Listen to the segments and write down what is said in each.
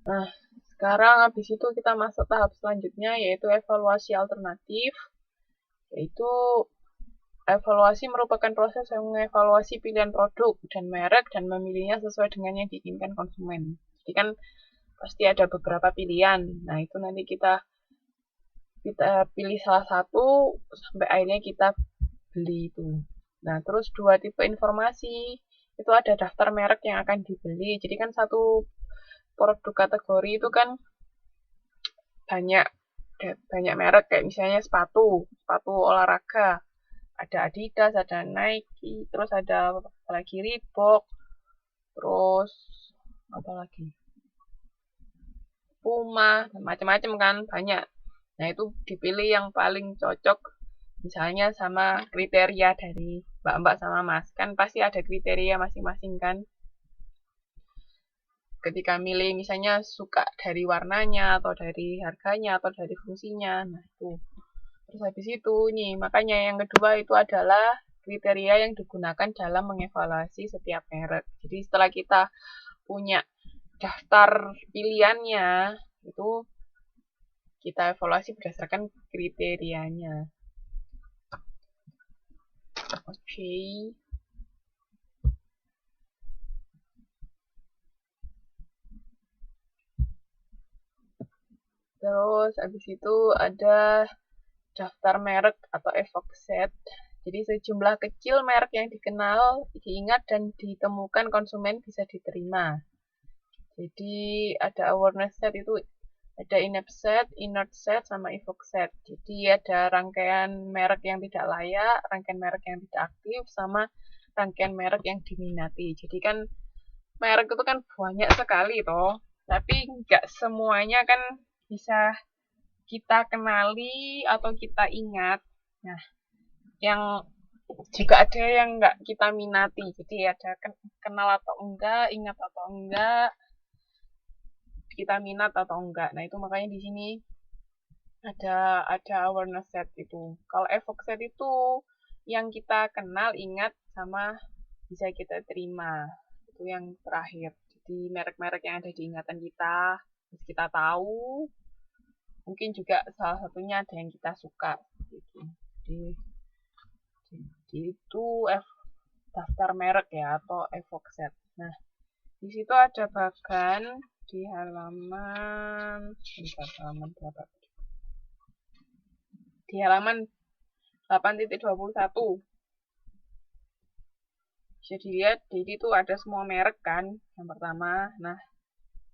Nah, sekarang habis itu kita masuk tahap selanjutnya yaitu evaluasi alternatif. Yaitu evaluasi merupakan proses yang mengevaluasi pilihan produk dan merek dan memilihnya sesuai dengan yang diinginkan konsumen. Jadi kan pasti ada beberapa pilihan. Nah, itu nanti kita pilih salah satu sampai akhirnya kita beli itu. Nah, terus dua tipe informasi. Itu ada daftar merek yang akan dibeli. Jadi kan satu produk kategori itu kan banyak banyak merek kayak misalnya sepatu olahraga. Ada Adidas, ada Nike, terus ada apa lagi Reebok, terus apa lagi Puma, macam-macam kan banyak. Nah, itu dipilih yang paling cocok misalnya sama kriteria dari mbak-mbak sama mas. Kan pasti ada kriteria masing-masing kan. Ketika milih misalnya suka dari warnanya atau dari harganya atau dari fungsinya. Nah, itu. Terus habis itu nih, makanya yang kedua itu adalah kriteria yang digunakan dalam mengevaluasi setiap merek. Jadi setelah kita punya daftar pilihannya, itu kita evaluasi berdasarkan kriterianya. Oke. Terus habis itu ada daftar merek atau evoke set. Jadi sejumlah kecil merek yang dikenal, diingat dan ditemukan konsumen bisa diterima. Jadi ada awareness set itu ada in-app set, inert set, sama evoke set. Jadi ada rangkaian merek yang tidak layak, rangkaian merek yang tidak aktif, sama rangkaian merek yang diminati. Jadi kan merek itu kan banyak sekali toh, tapi nggak semuanya kan bisa kita kenali atau kita ingat. Nah, yang juga ada yang nggak kita minati. Jadi ada kenal atau enggak, ingat atau enggak, kita minat atau enggak. Nah, itu makanya di sini ada awareness set itu. Kalau evoke set itu yang kita kenal, ingat, sama bisa kita terima. Itu yang terakhir. Jadi merek-merek yang ada di ingatan kita, terus kita tahu, mungkin juga salah satunya ada yang kita suka. Gitu. Jadi itu daftar merek ya atau evoke set. Nah, di situ ada bagan di halaman berapa? Di halaman 8.21. Bisa dilihat, jadi itu ada semua merek kan, yang pertama. Nah,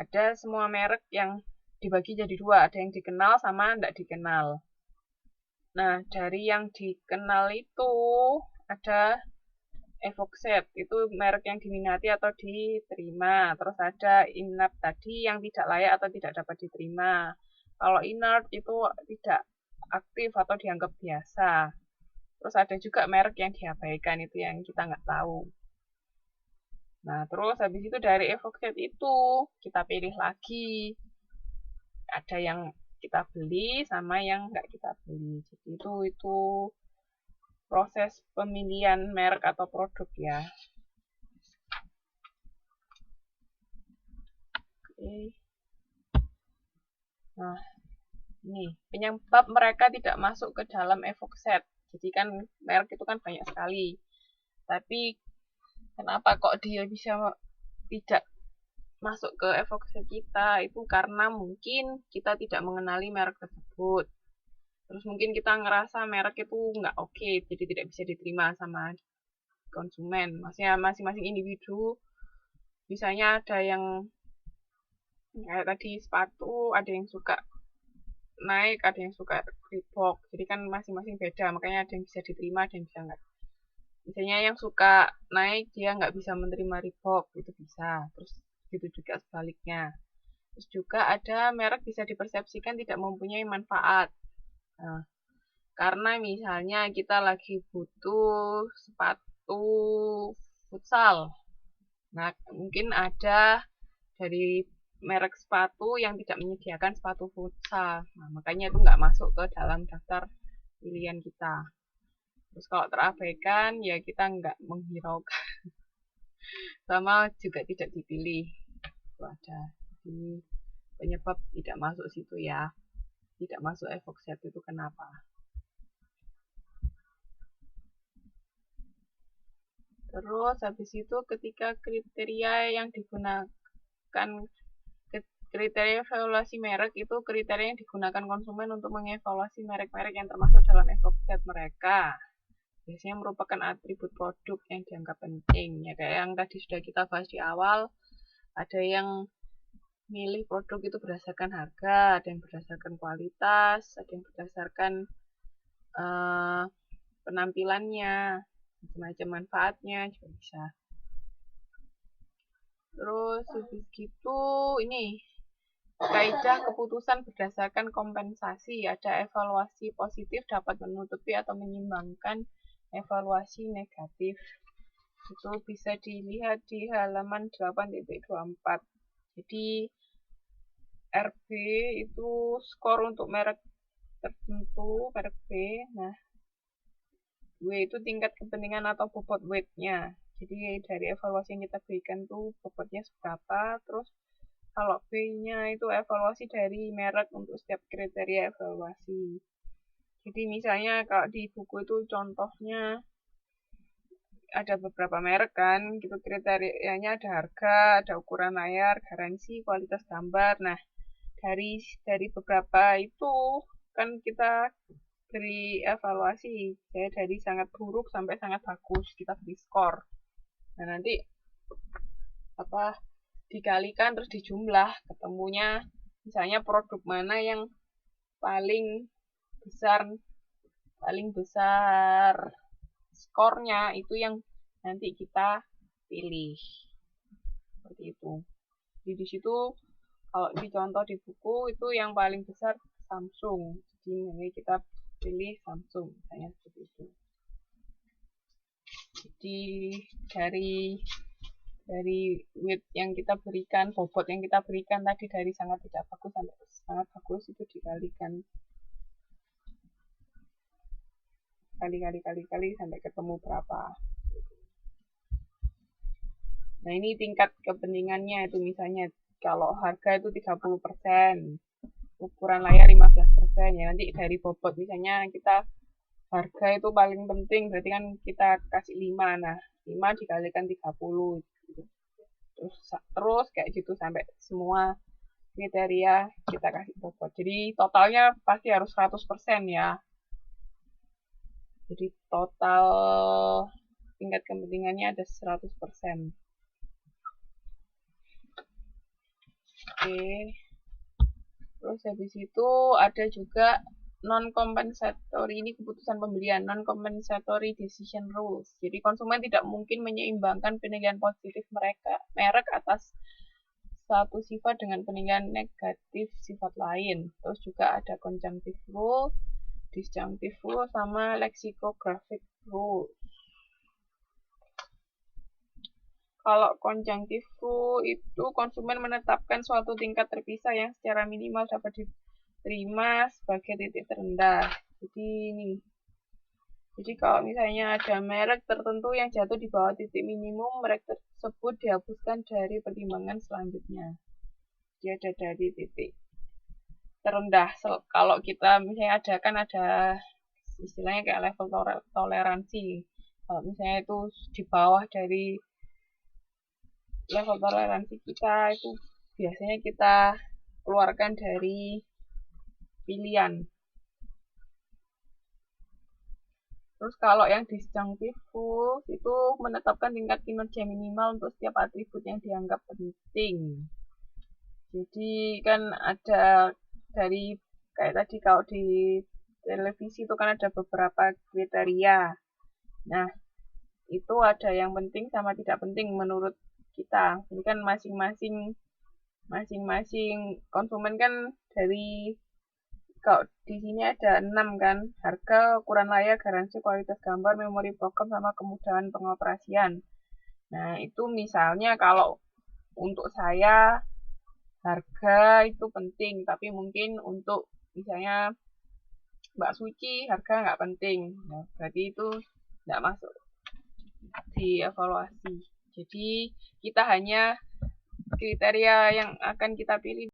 ada semua merek yang dibagi jadi dua, ada yang dikenal sama tidak dikenal. Nah, dari yang dikenal itu ada evoke set, itu merek yang diminati atau diterima. Terus ada inert tadi yang tidak layak atau tidak dapat diterima. Kalau inert itu tidak aktif atau dianggap biasa. Terus ada juga merek yang diabaikan, itu yang kita nggak tahu. Nah, terus habis itu dari evoke set itu kita pilih lagi. Ada yang kita beli sama yang nggak kita beli. Jadi itu proses pemilihan merek atau produk ya. Oke. Nah, ini penyebab mereka tidak masuk ke dalam evoke set. Jadi kan merek itu kan banyak sekali. Tapi kenapa kok dia bisa tidak masuk ke evoke set kita? Itu karena mungkin kita tidak mengenali merek tersebut. Terus mungkin kita ngerasa merek itu nggak oke, jadi tidak bisa diterima sama konsumen. Maksudnya masing-masing individu, misalnya ada yang kayak tadi sepatu, ada yang suka naik, ada yang suka Reebok. Jadi kan masing-masing beda, makanya ada yang bisa diterima, ada yang bisa nggak. Misalnya yang suka naik, dia nggak bisa menerima Reebok, itu bisa. Terus gitu juga sebaliknya. Terus juga ada merek bisa dipersepsikan tidak mempunyai manfaat. Nah, karena misalnya kita lagi butuh sepatu futsal. Nah, mungkin ada dari merek sepatu yang tidak menyediakan sepatu futsal. Nah, makanya itu nggak masuk ke dalam daftar pilihan kita. Terus kalau terabaikan, ya kita nggak menghiraukan. Sama juga tidak dipilih. Itu ada. Jadi, penyebab tidak masuk situ ya. Tidak masuk evoxed itu kenapa? Terus habis itu ketika kriteria yang digunakan, kriteria evaluasi merek itu kriteria yang digunakan konsumen untuk mengevaluasi merek-merek yang termasuk dalam evoxed mereka. Biasanya merupakan atribut produk yang dianggap penting. Ya kayak yang tadi sudah kita bahas di awal, ada yang milih produk itu berdasarkan harga, ada yang berdasarkan kualitas, ada yang berdasarkan penampilannya, macam-macam manfaatnya juga bisa. Terus habis gitu ini kaidah keputusan berdasarkan kompensasi. Ada evaluasi positif dapat menutupi atau menyimbangkan evaluasi negatif. Itu bisa dilihat di halaman 8.24. Jadi RB itu skor untuk merek tertentu, merek B. Nah, W itu tingkat kepentingan atau bobot weight-nya. Jadi dari evaluasi yang kita berikan tuh bobotnya seberapa, terus kalau B-nya itu evaluasi dari merek untuk setiap kriteria evaluasi. Jadi misalnya kalau di buku itu contohnya ada beberapa merek kan, gitu kriterianya ada harga, ada ukuran layar, garansi, kualitas gambar. Nah, dari beberapa itu kan kita beri evaluasi ya, dari sangat buruk sampai sangat bagus kita beri skor. Nah, nanti dikalikan terus dijumlah, ketemunya misalnya produk mana yang paling besar skornya, itu yang nanti kita pilih. Seperti itu. Jadi di situ kalau dicontoh di buku itu yang paling besar Samsung. Jadi kita pilih Samsung, misalnya seperti itu. Jadi dari weight yang kita berikan, bobot yang kita berikan tadi dari sangat tidak bagus sampai sangat bagus itu dikalikan kali sampai ketemu berapa. Nah, ini tingkat kepentingannya itu misalnya kalau harga itu 30%, ukuran layar 15%, ya nanti dari bobot misalnya kita harga itu paling penting, berarti kan kita kasih 5. Nah, 5 dikalikan 30 gitu. Terus kayak gitu sampai semua kriteria kita kasih bobot. Jadi totalnya pasti harus 100% ya. Jadi total tingkat kepentingannya ada 100%. Oke. Terus habis itu ada juga non-compensatory, ini keputusan pembelian, non-compensatory decision rules. Jadi konsumen tidak mungkin menyeimbangkan penilaian positif merek atas satu sifat dengan penilaian negatif sifat lain. Terus juga ada conjunctive rule, disjunctive rule, sama lexicographic rule. Kalau conjunctive rule itu konsumen menetapkan suatu tingkat terpisah yang secara minimal dapat diterima sebagai titik terendah. Jadi kalau misalnya ada merek tertentu yang jatuh di bawah titik minimum, merek tersebut dihapuskan dari pertimbangan selanjutnya. Dia ada dari titik terendah. Kalau kita misalnya ada istilahnya kayak level toleransi. Kalau misalnya itu di bawah dari level toleransi kita, itu biasanya kita keluarkan dari pilihan. Terus kalau yang disjunctive rules itu menetapkan tingkat kinerja minimal untuk setiap atribut yang dianggap penting. Jadi kan ada dari kayak tadi kalau di televisi itu kan ada beberapa kriteria. Nah, itu ada yang penting sama tidak penting menurut kita. Ini kan masing-masing konsumen kan dari kalau di sini ada 6 kan, harga, ukuran layar, garansi, kualitas gambar, memori program, sama kemudahan pengoperasian. Nah, itu misalnya kalau untuk saya harga itu penting, tapi mungkin untuk misalnya Mbak Suci harga nggak penting. Nah, berarti itu nggak masuk di evaluasi. Jadi kita hanya kriteria yang akan kita pilih